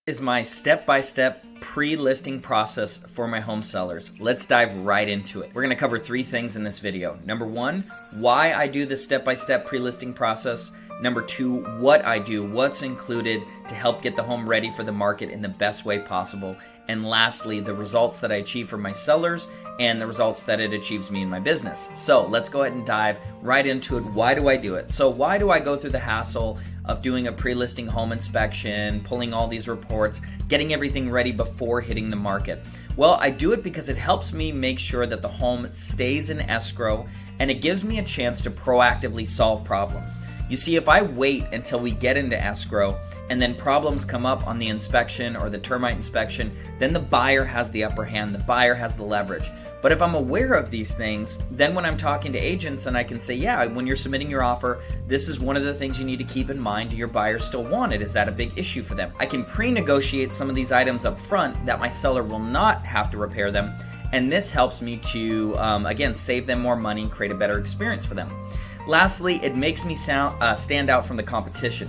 is my step-by-step pre-listing process for my home sellers. Let's dive right into it. We're going to cover 3 things in this video. Number 1, why I do the step-by-step pre-listing process. Number 2, what I do, what's included to help get the home ready for the market in the best way possible. And lastly, the results that I achieve for my sellers and the results that it achieves me in my business. So let's go ahead and dive right into it. Why do I do it? So why do I go through the hassle of doing a pre-listing home inspection, pulling all these reports, getting everything ready before hitting the market? Well, I do it because it helps me make sure that the home stays in escrow, and it gives me a chance to proactively solve problems. You see, if I wait until we get into escrow and then problems come up on the inspection or the termite inspection, then the buyer has the upper hand, the buyer has the leverage. But if I'm aware of these things, then when I'm talking to agents and I can say, yeah, when you're submitting your offer, this is one of the things you need to keep in mind. Do your buyers still want it? Is that a big issue for them? I can pre-negotiate some of these items up front that my seller will not have to repair them. And this helps me to, again, save them more money, create a better experience for them. Lastly, it makes me stand out from the competition.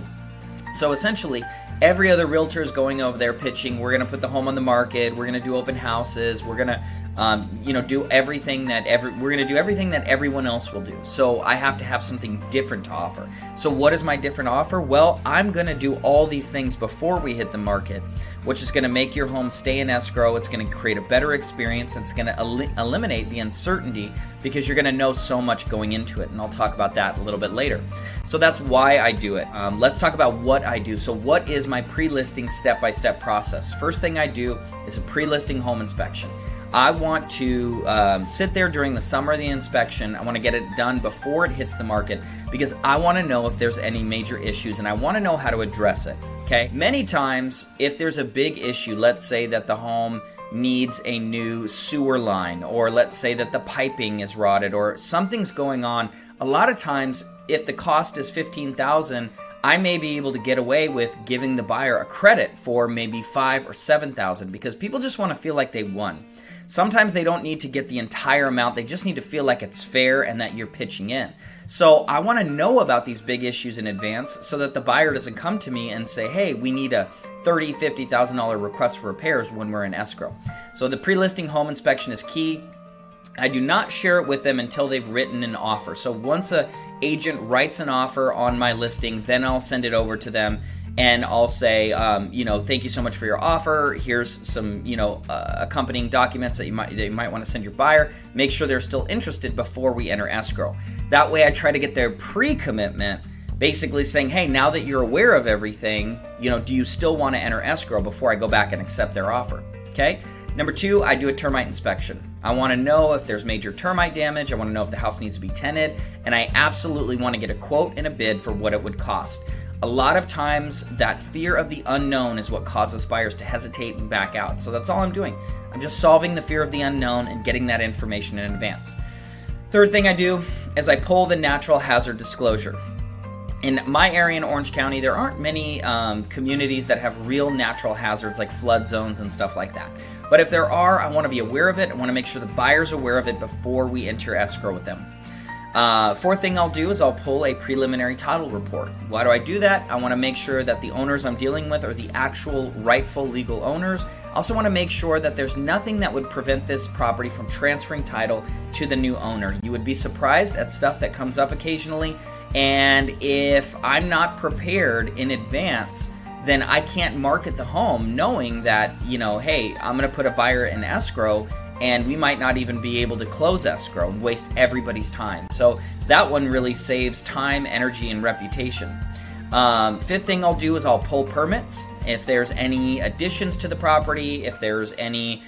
So essentially, every other realtor is going over there pitching, we're going to put the home on the market, we're going to do open houses, we're going to do everything that everyone else will do. So I have to have something different to offer. So what is my different offer? Well, I'm going to do all these things before we hit the market, which is going to make your home stay in escrow. It's going to create a better experience. It's going to eliminate the uncertainty because you're going to know so much going into it. And I'll talk about that a little bit later. So that's why I do it. Let's talk about what I do. So what is my pre-listing step-by-step process? First thing I do is a pre-listing home inspection. I want to sit there during the summer of the inspection. I want to get it done before it hits the market because I want to know if there's any major issues and I want to know how to address it. Okay. Many times, if there's a big issue, let's say that the home needs a new sewer line, or let's say that the piping is rotted, or something's going on. A lot of times, if the cost is $15,000, I may be able to get away with giving the buyer a credit for maybe $5,000 or $7,000 because people just want to feel like they won. Sometimes they don't need to get the entire amount. They just need to feel like it's fair and that you're pitching in. So I want to know about these big issues in advance so that the buyer doesn't come to me and say, hey, we need a $30,000, $50,000 request for repairs when we're in escrow. So the pre-listing home inspection is key. I do not share it with them until they've written an offer. So once an agent writes an offer on my listing, then I'll send it over to them. And I'll say, thank you so much for your offer. Here's some, accompanying documents that you might want to send your buyer. Make sure they're still interested before we enter escrow. That way I try to get their pre-commitment, basically saying, hey, now that you're aware of everything, do you still want to enter escrow before I go back and accept their offer? Okay. Number 2, I do a termite inspection. I want to know if there's major termite damage. I want to know if the house needs to be tenanted. And I absolutely want to get a quote and a bid for what it would cost. A lot of times, that fear of the unknown is what causes buyers to hesitate and back out. So that's all I'm doing. I'm just solving the fear of the unknown and getting that information in advance. Third thing I do is I pull the natural hazard disclosure. In my area in Orange County, there aren't many communities that have real natural hazards like flood zones and stuff like that. But if there are, I want to be aware of it. I want to make sure the buyer's aware of it before we enter escrow with them. Fourth thing I'll do is I'll pull a preliminary title report. Why do I do that? I want to make sure that the owners I'm dealing with are the actual rightful legal owners. I also want to make sure that there's nothing that would prevent this property from transferring title to the new owner. You would be surprised at stuff that comes up occasionally, and if I'm not prepared in advance, then I can't market the home knowing that, hey, I'm going to put a buyer in escrow and we might not even be able to close escrow and waste everybody's time. So that one really saves time, energy, and reputation. Fifth thing I'll do is I'll pull permits. If there's any additions to the property, if there's any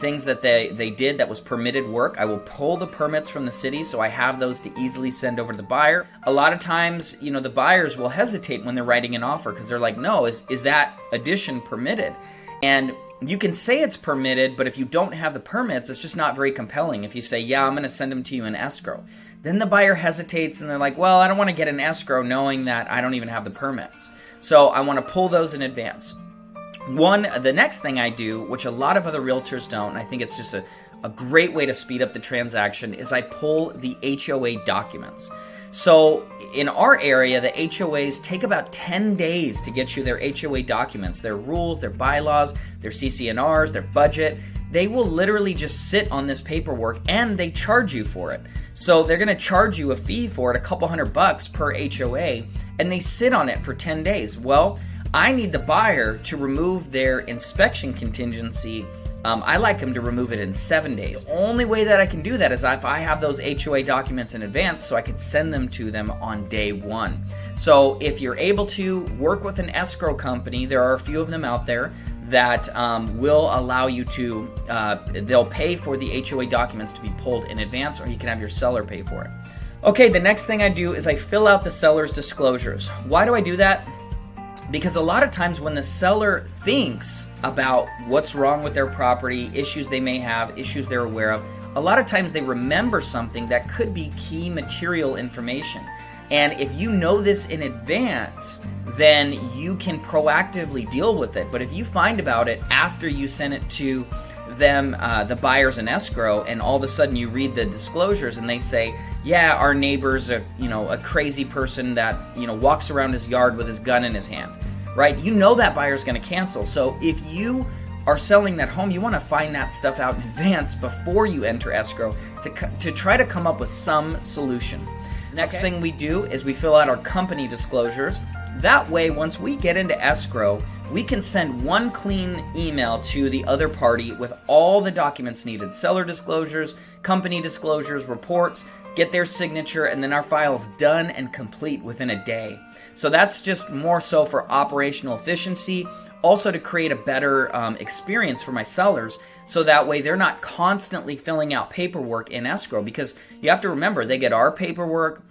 things that they did that was permitted work, I will pull the permits from the city so I have those to easily send over to the buyer. A lot of times, the buyers will hesitate when they're writing an offer because they're like, no, is that addition permitted? And you can say it's permitted, but if you don't have the permits, it's just not very compelling. If you say, yeah, I'm going to send them to you in escrow, then the buyer hesitates and they're like, well, I don't want to get an escrow knowing that I don't even have the permits. So I want to pull those in advance. The next thing I do, which a lot of other realtors don't, and I think it's just a great way to speed up the transaction, is I pull the HOA documents. So in our area, the HOAs take about 10 days to get you their HOA documents, their rules, their bylaws, their CC&Rs, their budget. They will literally just sit on this paperwork and they charge you for it. So they're going to charge you a fee for it, a couple $100 per HOA, and they sit on it for 10 days. Well, I need the buyer to remove their inspection contingency. I like them to remove it in 7 days. The only way that I can do that is if I have those HOA documents in advance so I could send them to them on day one. So if you're able to work with an escrow company, there are a few of them out there that will allow you to, they'll pay for the HOA documents to be pulled in advance, or you can have your seller pay for it. Okay, the next thing I do is I fill out the seller's disclosures. Why do I do that? Because a lot of times when the seller thinks about what's wrong with their property, issues they may have, issues they're aware of, a lot of times they remember something that could be key material information. And if you know this in advance, then you can proactively deal with it. But if you find about it after you send it to them, the buyers in escrow, and all of a sudden you read the disclosures and they say, yeah, our neighbor's a crazy person that, walks around his yard with his gun in his hand, right? You know that buyer's going to cancel. So if you are selling that home, you want to find that stuff out in advance before you enter escrow to try to come up with some solution. Next thing we do is we fill out our company disclosures. That way, once we get into escrow, we can send one clean email to the other party with all the documents needed: seller disclosures, company disclosures, reports, get their signature, and then our file is done and complete within a day. So that's just more so for operational efficiency, also to create a better experience for my sellers, so that way they're not constantly filling out paperwork in escrow, because you have to remember, they get our paperwork.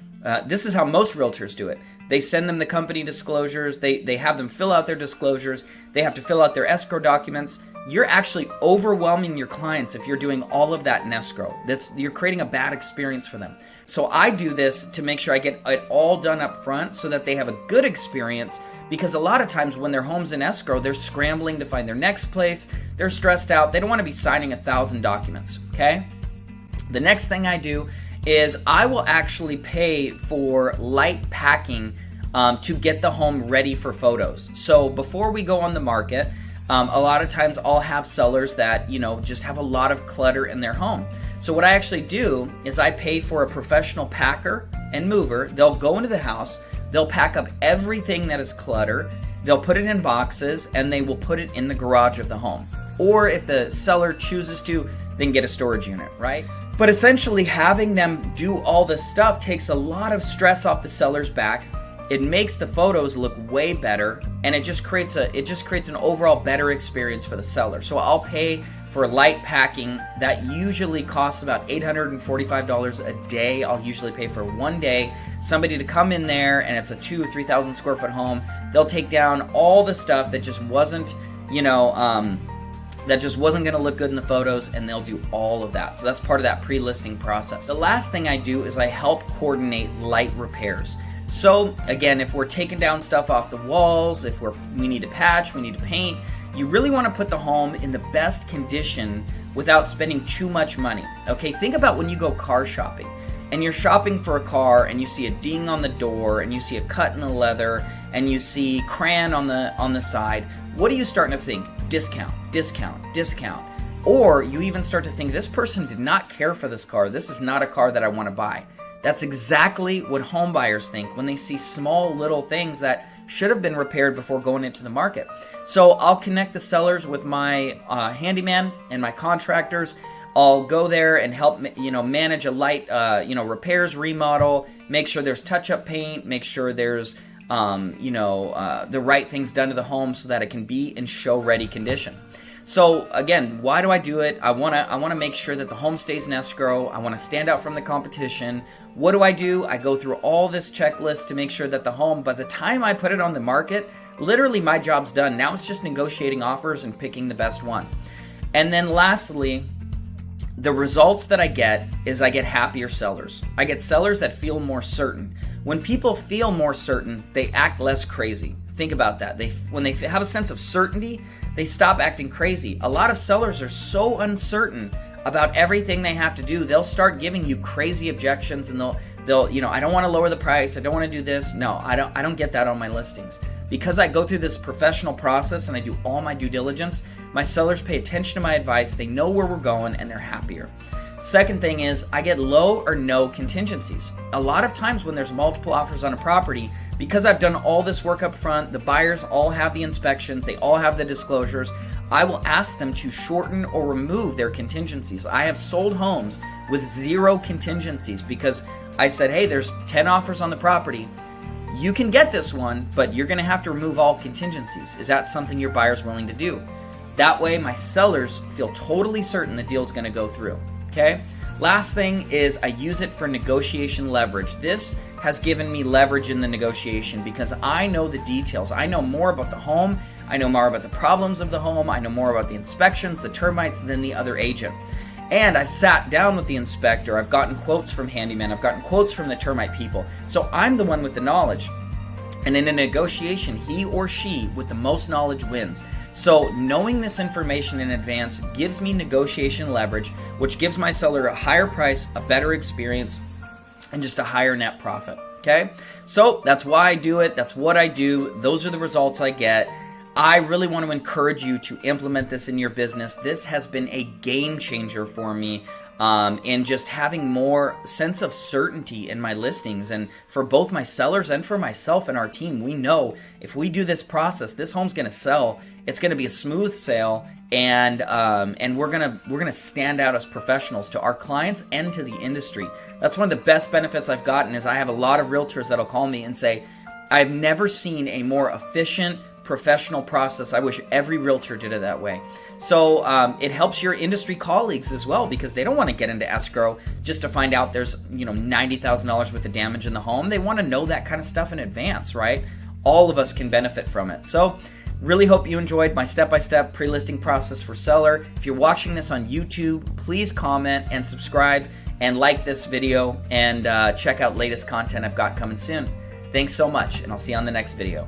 This is how most realtors do it. They send them the company disclosures, they have them fill out their disclosures, they have to fill out their escrow documents. You're actually overwhelming your clients if you're doing all of that in escrow. You're creating a bad experience for them. So I do this to make sure I get it all done up front so that they have a good experience, because a lot of times when their home's in escrow, they're scrambling to find their next place, they're stressed out, they don't want to be signing 1,000 documents, okay? The next thing I do is I will actually pay for light packing to get the home ready for photos. So before we go on the market, a lot of times I'll have sellers that, just have a lot of clutter in their home. So what I actually do is I pay for a professional packer and mover. They'll go into the house, they'll pack up everything that is clutter, they'll put it in boxes, and they will put it in the garage of the home. Or if the seller chooses to, then get a storage unit, right? But essentially having them do all this stuff takes a lot of stress off the seller's back. It makes the photos look way better, and it just creates an overall better experience for the seller. So I'll pay for light packing. That usually costs about $845 a day. I'll usually pay for one day, somebody to come in there, and it's a 2,000 or 3,000 square foot home. They'll take down all the stuff that just wasn't, that just wasn't going to look good in the photos, and they'll do all of that. So that's part of that pre-listing process. The last thing I do is I help coordinate light repairs. So again, if we're taking down stuff off the walls, if we need to patch, we need to paint, you really want to put the home in the best condition without spending too much money. Okay, think about when you go car shopping and you're shopping for a car and you see a ding on the door and you see a cut in the leather and you see crayon on the side. What are you starting to think? Discount, discount, discount. Or you even start to think, this person did not care for this car. This is not a car that I want to buy. That's exactly what home buyers think when they see small little things that should have been repaired before going into the market. So I'll connect the sellers with my handyman and my contractors. I'll go there and help manage a light repairs, remodel, make sure there's touch-up paint, make sure there's the right things done to the home so that it can be in show-ready condition. So again, why do I do it? I want to make sure that the home stays in escrow. I want to stand out from the competition. What do? I go through all this checklist to make sure that the home, by the time I put it on the market, literally my job's done. Now it's just negotiating offers and picking the best one. And then lastly, the results that I get is I get happier sellers. I get sellers that feel more certain. When people feel more certain, they act less crazy. Think about that. When they have a sense of certainty, they stop acting crazy. A lot of sellers are so uncertain about everything they have to do, they'll start giving you crazy objections, and they'll They'll, I don't want to lower the price. I don't want to do this. No, I don't get that on my listings. Because I go through this professional process and I do all my due diligence, my sellers pay attention to my advice, they know where we're going, and they're happier. Second thing is I get low or no contingencies. A lot of times when there's multiple offers on a property, because I've done all this work up front, the buyers all have the inspections, they all have the disclosures, I will ask them to shorten or remove their contingencies. I have sold homes with 0 contingencies because I said, hey, there's 10 offers on the property. You can get this one, but you're going to have to remove all contingencies. Is that something your buyer's willing to do? That way, my sellers feel totally certain the deal's going to go through. Okay? Last thing is I use it for negotiation leverage. This has given me leverage in the negotiation because I know the details. I know more about the home. I know more about the problems of the home. I know more about the inspections, the termites than the other agent. And I've sat down with the inspector. I've gotten quotes from handyman. I've gotten quotes from the termite people. So I'm the one with the knowledge. And in a negotiation, he or she with the most knowledge wins. So knowing this information in advance gives me negotiation leverage, which gives my seller a higher price, a better experience, and just a higher net profit. Okay? So that's why I do it. That's what I do. Those are the results I get. I really want to encourage you to implement this in your business. This has been a game changer for me in just having more sense of certainty in my listings. And for both my sellers and for myself and our team, we know if we do this process, this home's going to sell. It's going to be a smooth sale, and we're gonna stand out as professionals to our clients and to the industry. That's one of the best benefits I've gotten. Is I have a lot of realtors that'll call me and say, I've never seen a more efficient, professional process. I wish every realtor did it that way. So it helps your industry colleagues as well because they don't want to get into escrow just to find out there's $90,000 worth of damage in the home. They want to know that kind of stuff in advance, right? All of us can benefit from it. So really hope you enjoyed my step-by-step pre-listing process for seller. If you're watching this on YouTube, please comment and subscribe and like this video and check out latest content I've got coming soon. Thanks so much, and I'll see you on the next video.